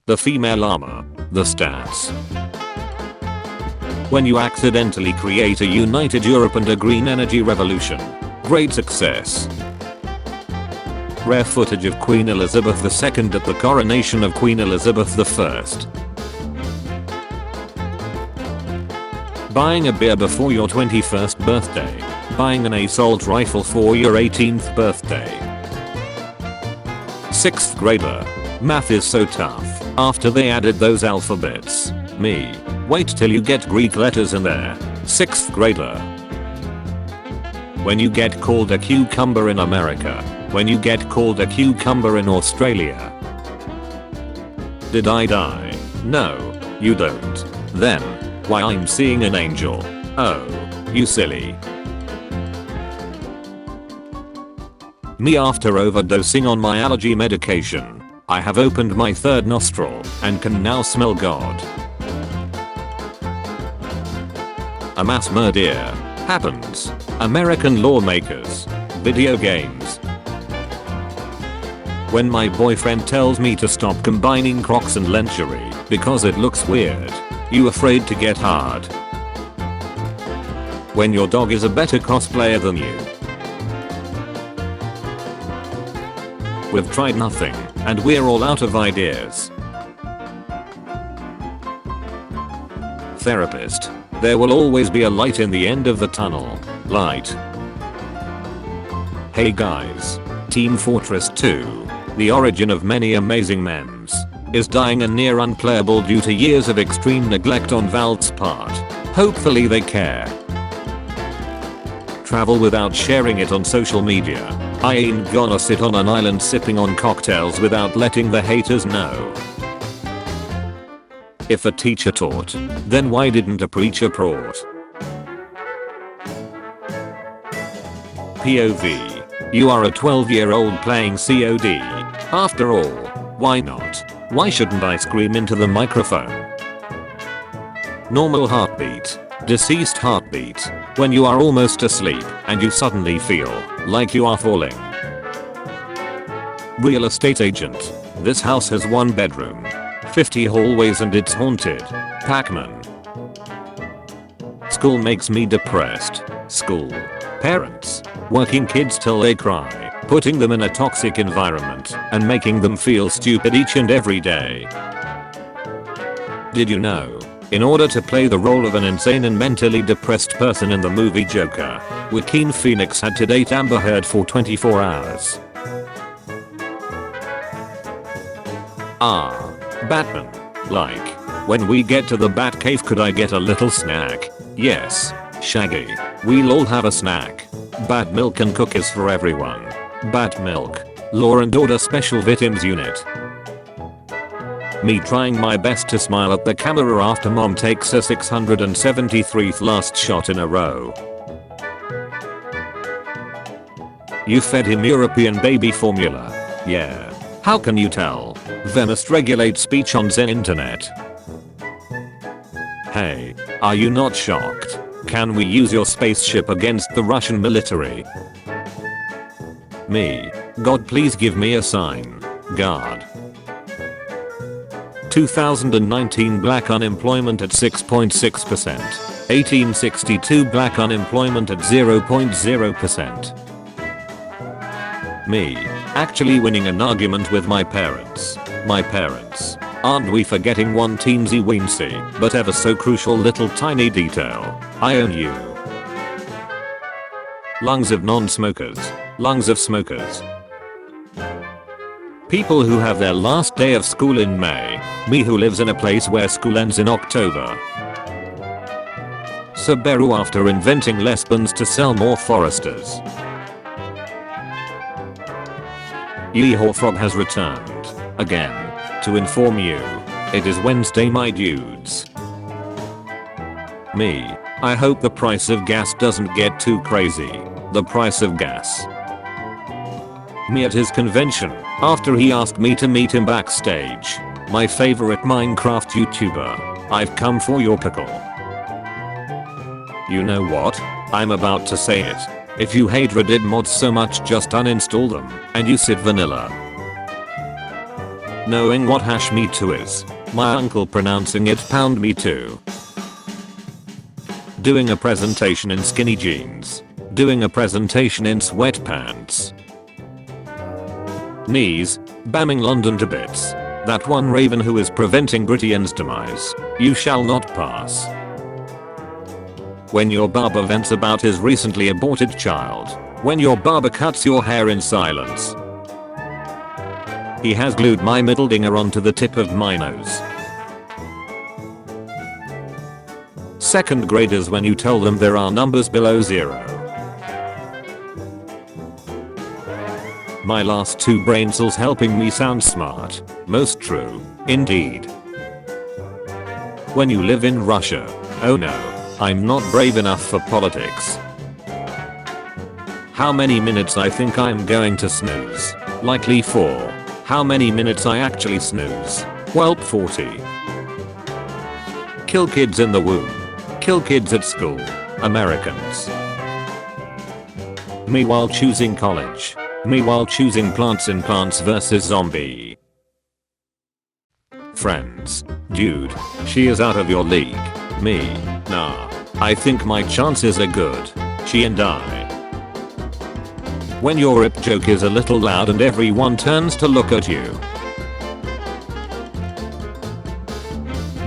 The female armor. The stats. When you accidentally create a united Europe and a green energy revolution. Great success. Rare footage of Queen Elizabeth II at the coronation of Queen Elizabeth I. Buying a beer before your 21st birthday. Buying an assault rifle for your 18th birthday. 6th grader. Math is so tough. After they added those alphabets. Me. Wait till you get Greek letters in there. 6th grader. When you get called a cucumber in America. When you get called a cucumber in Australia. Did I die? No, you don't. Then, why I'm seeing an angel. Oh, you silly. Me after overdosing on my allergy medication. I have opened my third nostril and can now smell God. A mass murder happens. American lawmakers. Video games. When my boyfriend tells me to stop combining Crocs and lingerie because it looks weird. You afraid to get hard. When your dog is a better cosplayer than you. We've tried nothing, and we're all out of ideas. Therapist. There will always be a light in the end of the tunnel. Light. Hey guys. Team Fortress 2. The origin of many amazing memes. Is dying and near unplayable due to years of extreme neglect on Valve's part. Hopefully they care. Travel without sharing it on social media. I ain't gonna sit on an island sipping on cocktails without letting the haters know. If a teacher taught, then why didn't a preacher praught? POV. You are a 12-year-old playing COD. After all, why not? Why shouldn't I scream into the microphone? Normal heartbeat. Deceased heartbeat. When you are almost asleep and you suddenly feel like you are falling. Real estate agent. This house has 1 bedroom. 50 hallways and it's haunted. Pac-Man. School makes me depressed. School. Parents. Working kids till they cry. Putting them in a toxic environment and making them feel stupid each and every day. Did you know? In order to play the role of an insane and mentally depressed person in the movie Joker, Joaquin Phoenix had to date Amber Heard for 24 hours. Batman. Like, when we get to the Batcave could I get a little snack? Yes, Shaggy. We'll all have a snack. Bat milk and cookies for everyone. Bat milk. Law and Order Special Victims Unit. Me trying my best to smile at the camera after mom takes her 673th last shot in a row. You fed him European baby formula. Yeah. How can you tell? They must regulate speech on the internet. Hey, are you not shocked? Can we use your spaceship against the Russian military? Me. God please give me a sign. God. 2019 black unemployment at 6.6%. 1862 black unemployment at 0.0%. Me. Actually winning an argument with my parents. My parents. Aren't we forgetting one teensy weensy but ever so crucial little tiny detail? I own you. Lungs of non-smokers. Lungs of smokers. People who have their last day of school in May. Me who lives in a place where school ends in October. Subaru after inventing Lesbians to sell more Foresters. Yeehaw Frog has returned. Again. To inform you. It is Wednesday my dudes. Me. I hope the price of gas doesn't get too crazy. The price of gas. Me at his convention. After he asked me to meet him backstage. My favorite Minecraft YouTuber. I've come for your pickle. You know what? I'm about to say it. If you hate Reddit mods so much just uninstall them and use it vanilla. knowing what hash me too is, my uncle pronouncing it pound me too. Doing a presentation in skinny jeans. Doing a presentation in sweatpants. Knees, bamming London to bits. That one raven who is preventing Britain's demise. You shall not pass. When your barber vents about his recently aborted child. When your barber cuts your hair in silence. He has glued my middle finger onto the tip of my nose. Second graders when you tell them there are numbers below 0. My last 2 brain cells helping me sound smart. Most true, indeed. When you live in Russia. Oh no, I'm not brave enough for politics. How many minutes I think I'm going to snooze? Likely 4. How many minutes I actually snooze? Welp 40. Kill kids in the womb. Kill kids at school. Americans. Me while choosing college. Me while choosing Plants in Plants vs Zombie. Friends. Dude, she is out of your league. Me. Nah. I think my chances are good. She and I. When your rip joke is a little loud and everyone turns to look at you.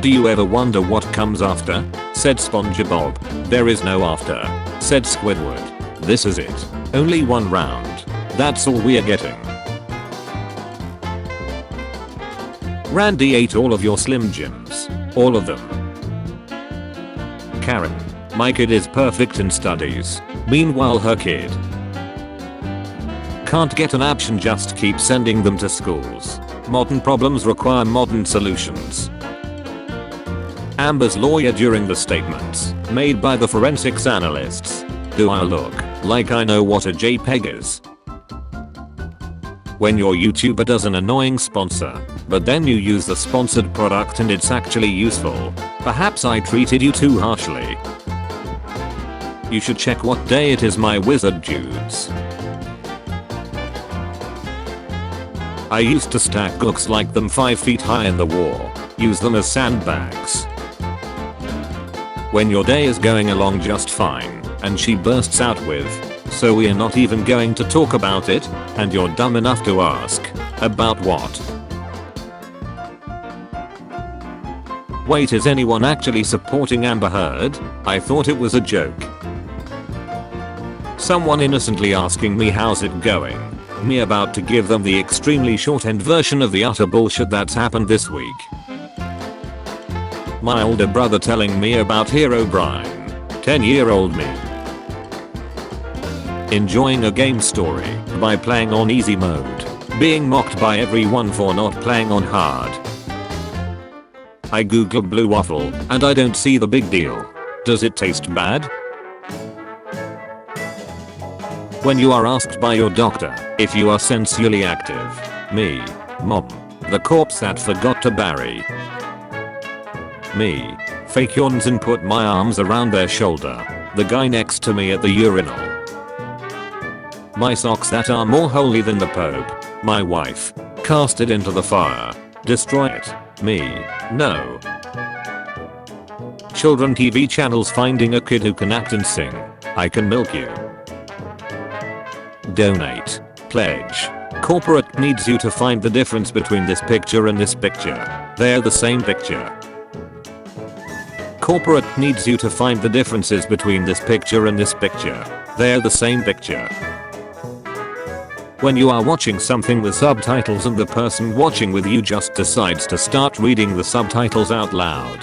Do you ever wonder what comes after? Said SpongeBob. There is no after. Said Squidward. This is it. Only one round. That's all we are getting. Randy ate all of your Slim Jims. All of them. Karen. My kid is perfect in studies. Meanwhile her kid can't get an option, just keep sending them to schools. Modern problems require modern solutions. Amber's lawyer during the statements made by the forensics analysts. Do I look like I know what a JPEG is? When your YouTuber does an annoying sponsor, but then you use the sponsored product and it's actually useful. Perhaps I treated you too harshly. You should check what day it is, my wizard dudes. I used to stack books like them 5 feet high in the wall. Use them as sandbags. When your day is going along just fine, and she bursts out with, "So we are not even going to talk about it," and you're dumb enough to ask, "About what?" Wait, is anyone actually supporting Amber Heard? I thought it was a joke. Someone innocently asking me how's it going. Me about to give them the extremely shorthand version of the utter bullshit that's happened this week. My older brother telling me about Herobrine. 10-year-old me enjoying a game story by playing on easy mode. Being mocked by everyone for not playing on hard. I googled blue waffle and I don't see the big deal. Does it taste bad? When you are asked by your doctor if you are sensually active. Me. Mom. The corpse that forgot to bury. Me. Fake yawns and put my arms around their shoulder. The guy next to me at the urinal. My socks that are more holy than the Pope. My wife. Cast it into the fire. Destroy it. Me. No. Children TV channels finding a kid who can act and sing. I can milk you. Donate. Pledge. Corporate needs you to find the difference between this picture and this picture. They're the same picture. Corporate needs you to find the differences between this picture and this picture. They're the same picture. When you are watching something with subtitles and the person watching with you just decides to start reading the subtitles out loud.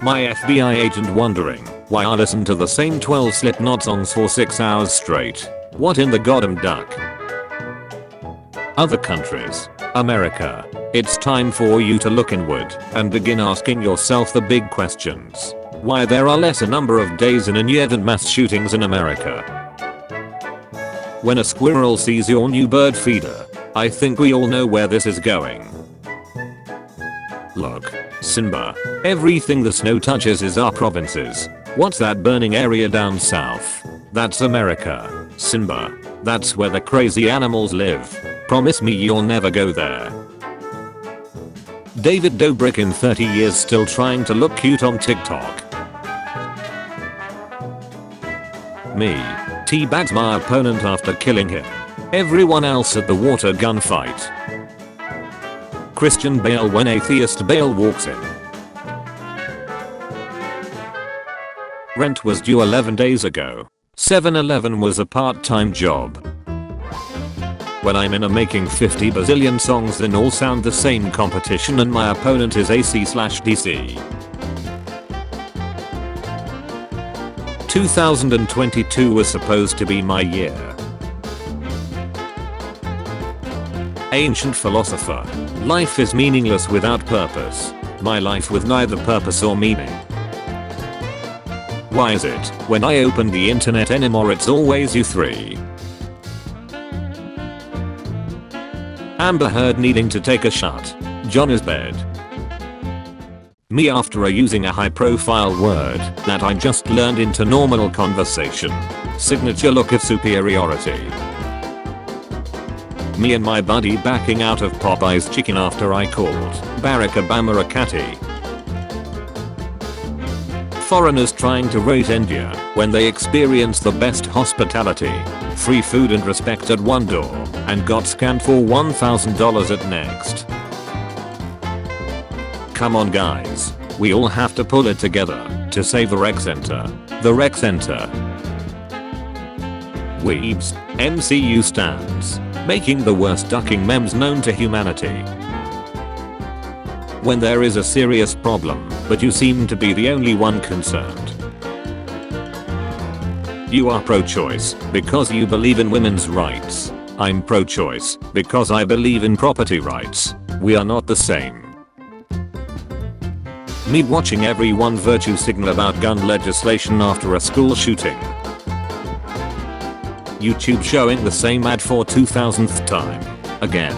My FBI agent wondering why I listen to the same 12 Slipknot songs for 6 hours straight. What in the goddamn duck? Other countries. America. It's time for you to look inward and begin asking yourself the big questions. Why there are lesser number of days in a year than mass shootings in America. When a squirrel sees your new bird feeder, I think we all know where this is going. Look, Simba, everything the snow touches is our provinces. What's that burning area down south? That's America, Simba. That's where the crazy animals live. Promise me you'll never go there. David Dobrik in 30 years still trying to look cute on TikTok. Me. Teabags my opponent after killing him. Everyone else at the water gun fight. Christian Bale when atheist Bale walks in. Rent was due 11 days ago. 7-Eleven was a part-time job. When I'm in a making 50 bazillion songs then all sound the same competition and my opponent is AC/DC. 2022 was supposed to be my year. Ancient philosopher. Life is meaningless without purpose. My life with neither purpose or meaning. Why is it, when I open the internet anymore it's always you three? Amber Heard needing to take a shot. John is bed. Me after using a high profile word that I just learned into normal conversation. Signature look of superiority. Me and my buddy backing out of Popeye's chicken after I called Barack Obama a catty. Foreigners trying to rate India when they experience the best hospitality, free food and respect at one door, and got scammed for $1,000 at next. Come on guys, we all have to pull it together to save the rec center. The rec center. Weebs, MCU stands, making the worst ducking memes known to humanity. When there is a serious problem, but you seem to be the only one concerned. You are pro-choice because you believe in women's rights. I'm pro-choice because I believe in property rights. We are not the same. Me watching everyone virtue signal about gun legislation after a school shooting. YouTube showing the same ad for 2000th time. Again.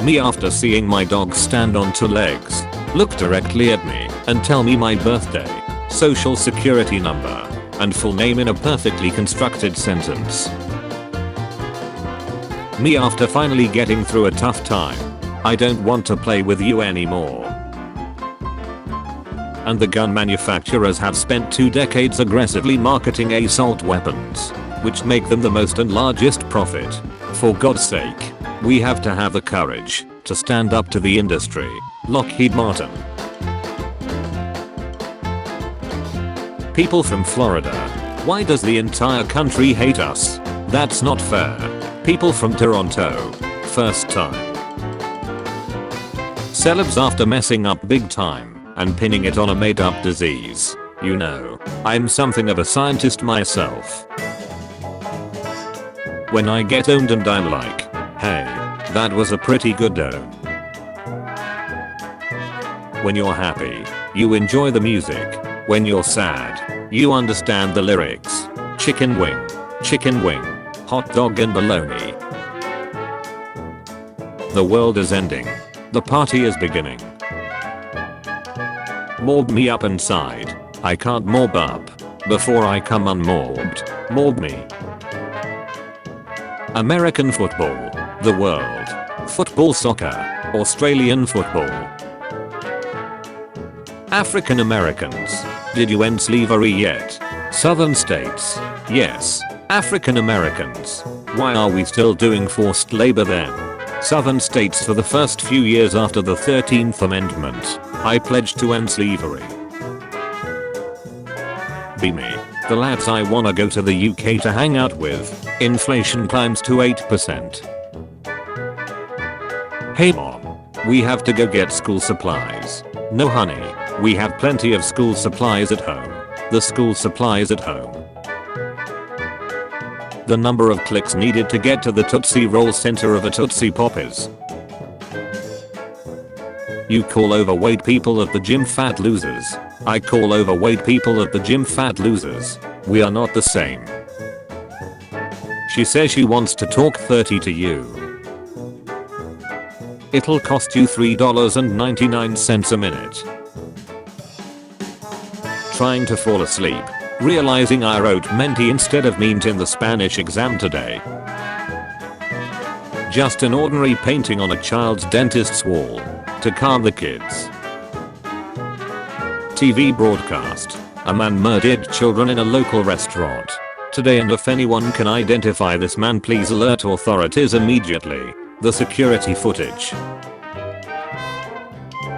Me after seeing my dog stand on two legs, look directly at me, and tell me my birthday, social security number, and full name in a perfectly constructed sentence. Me after finally getting through a tough time. I don't want to play with you anymore. And the gun manufacturers have spent 2 decades aggressively marketing assault weapons, which make them the most and largest profit. For God's sake, we have to have the courage to stand up to the industry. Lockheed Martin. People from Florida. Why does the entire country hate us? That's not fair. People from Toronto. First time. Celebs after messing up big time and pinning it on a made up disease. You know, I'm something of a scientist myself. When I get owned and I'm like, hey, that was a pretty good own. When you're happy, you enjoy the music. When you're sad, you understand the lyrics. Chicken wing, hot dog and bologna. The world is ending. The party is beginning. Morb me up inside. I can't morb up before I come unmorbed. Morb me. American football. The world. Football soccer. Australian football. African Americans. Did you end slavery yet? Southern states. Yes. African Americans. Why are we still doing forced labor then? Southern states for the first few years after the 13th Amendment. I pledged to end slavery. Be me. The lads I wanna go to the UK to hang out with. Inflation climbs to 8%. Hey mom. We have to go get school supplies. No honey. We have plenty of school supplies at home. The school supplies at home. The number of clicks needed to get to the Tootsie Roll center of a Tootsie Pop is. You call overweight people at the gym fat losers. I call overweight people at the gym fat losers. We are not the same. She says she wants to talk 30 to you. It'll cost you $3.99 a minute. Trying to fall asleep. Realizing I wrote menti instead of meant in the Spanish exam today. just an ordinary painting on a child's dentist's wall to calm the kids. TV broadcast. A man murdered children in a local restaurant today, and if anyone can identify this man, please alert authorities immediately. The security footage.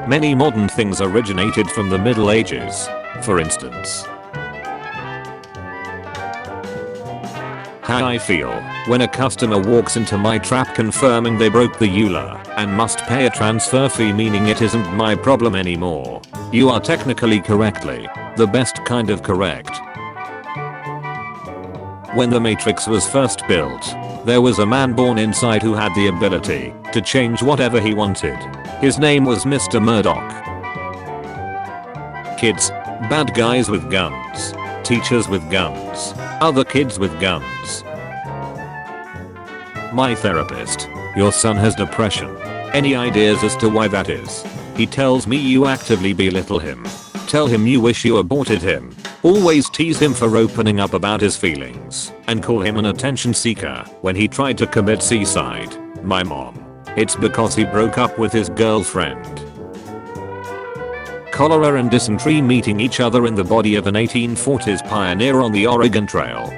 Many modern things originated from the Middle Ages, for instance. How I feel when a customer walks into my trap confirming they broke the EULA and must pay a transfer fee, meaning it isn't my problem anymore. You are technically correctly the best kind of correct. When the Matrix was first built, there was a man born inside who had the ability to change whatever he wanted. His name was Mr. Murdoch. Kids, bad guys with guns. Teachers with guns. Other kids with guns. My therapist. Your son has depression. Any ideas as to why that is? He tells me you actively belittle him. Tell him you wish you aborted him. Always tease him for opening up about his feelings and call him an attention seeker when he tried to commit suicide. My mom. It's because he broke up with his girlfriend. Cholera and dysentery meeting each other in the body of an 1840s pioneer on the Oregon Trail.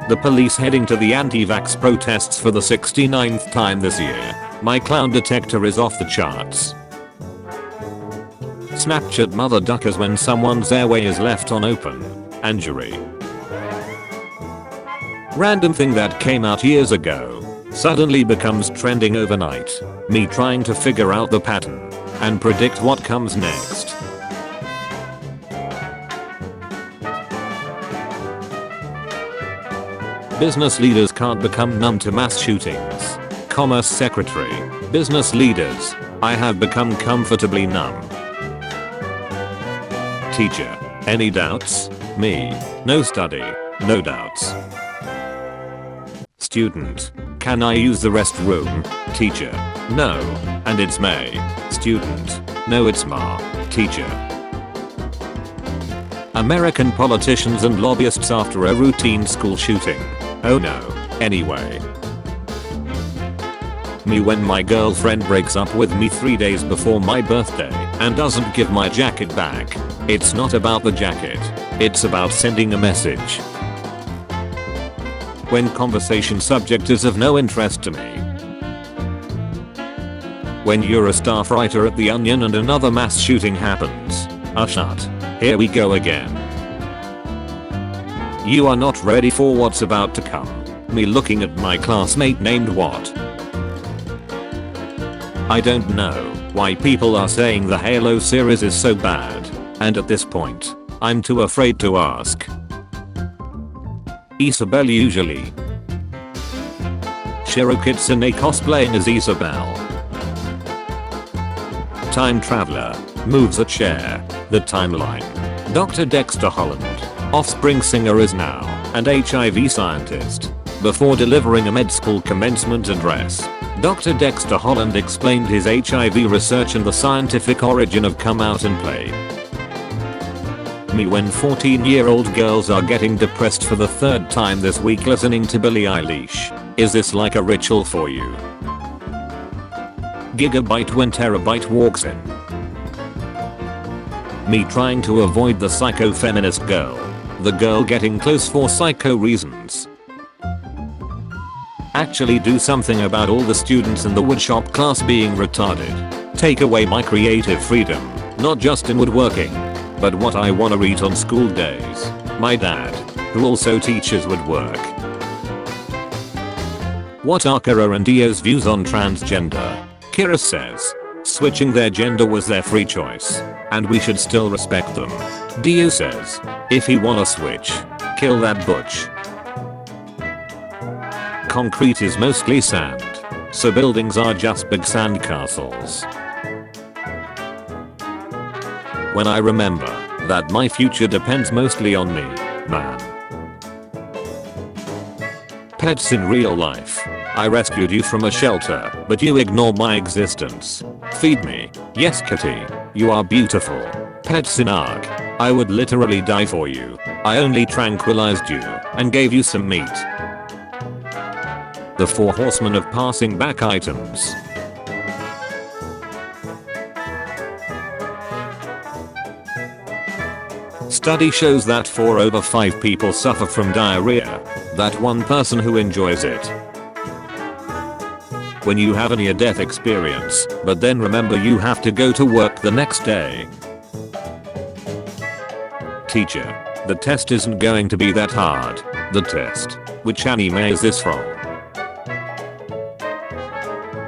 The police heading to the anti-vax protests for the 69th time this year. My clown detector is off the charts. Snapchat mother duckers when someone's airway is left on open. Injury. Random thing that came out years ago suddenly becomes trending overnight. Me trying to figure out the pattern and predict what comes next. Business leaders can't become numb to mass shootings. Commerce Secretary. Business leaders. I have become comfortably numb. Teacher. Any doubts? Me. No study. No doubts. Student. Can I use the restroom? Teacher. No. And it's May. Student. No, it's Ma. Teacher. American politicians and lobbyists after a routine school shooting. Oh no. Anyway. Me when my girlfriend breaks up with me 3 days before my birthday and doesn't give my jacket back. It's not about the jacket. It's about sending a message. When conversation subject is of no interest to me. When you're a staff writer at The Onion and another mass shooting happens. Shut. Here we go again. You are not ready for what's about to come. Me looking at my classmate named what? I don't know why people are saying the Halo series is so bad. And at this point, I'm too afraid to ask. Isabel usually. Shiro Kitsune cosplaying as Isabel. Time traveler. Moves a chair. The timeline. Dr. Dexter Holland. Offspring singer is now an HIV scientist. Before delivering a med school commencement address, Dr. Dexter Holland explained his HIV research and the scientific origin of Come Out and Play. Me when 14-year-old girls are getting depressed for the third time this week listening to Billie Eilish. Is this like a ritual for you? Gigabyte when terabyte walks in. Me trying to avoid the psycho-feminist girl. The girl getting close for psycho reasons. Actually do something about all the students in the woodshop class being retarded. Take away my creative freedom, not just in woodworking, but what I wanna read on school days. My dad, who also teaches woodwork. What are Kira and Dio's views on transgender? Kira says, switching their gender was their free choice, and we should still respect them. Dio says, if he wanna switch, kill that butch. Concrete is mostly sand, so buildings are just big sand castles. When I remember that my future depends mostly on me, man. Pets in real life. I rescued you from a shelter, but you ignore my existence. Feed me. Yes, kitty. You are beautiful. Pets in ARG. I would literally die for you. I only tranquilized you and gave you some meat. The four horsemen of passing back items. Study shows that 4 over 5 people suffer from diarrhea. That one person who enjoys it. When you have a near-death experience, but then remember you have to go to work the next day. Teacher, the test isn't going to be that hard. The test. Which anime is this from?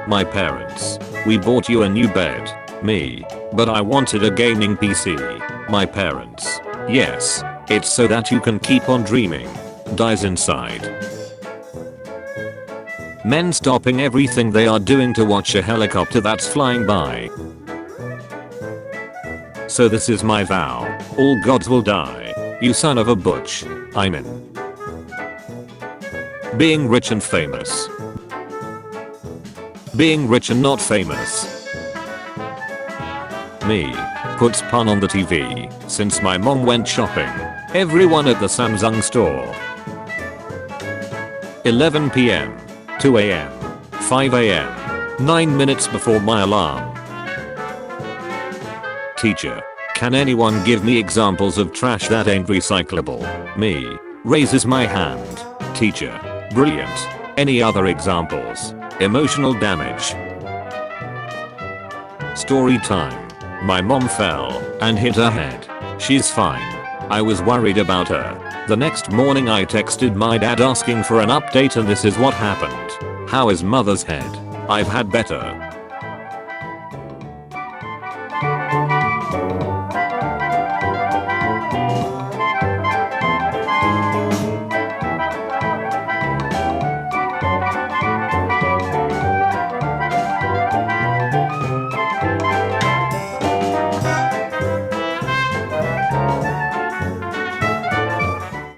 My parents. We bought you a new bed. Me. But I wanted a gaming PC. My parents. Yes. It's so that you can keep on dreaming. Dies inside. Men stopping everything they are doing to watch a helicopter that's flying by. So this is my vow. All gods will die. You son of a butch. I'm in. Being rich and famous. Being rich and not famous. Me. Puts pun on the TV since my mom went shopping. Everyone at the Samsung store. 11 PM. 2 AM. 5 AM. 9 minutes before my alarm. Teacher. Can anyone give me examples of trash that ain't recyclable? Me. Raises my hand. Teacher. Brilliant. Any other examples? Emotional damage. Story time. My mom fell and hit her head. She's fine. I was worried about her. The next morning I texted my dad asking for an update and this is what happened. How is mother's head? I've had better.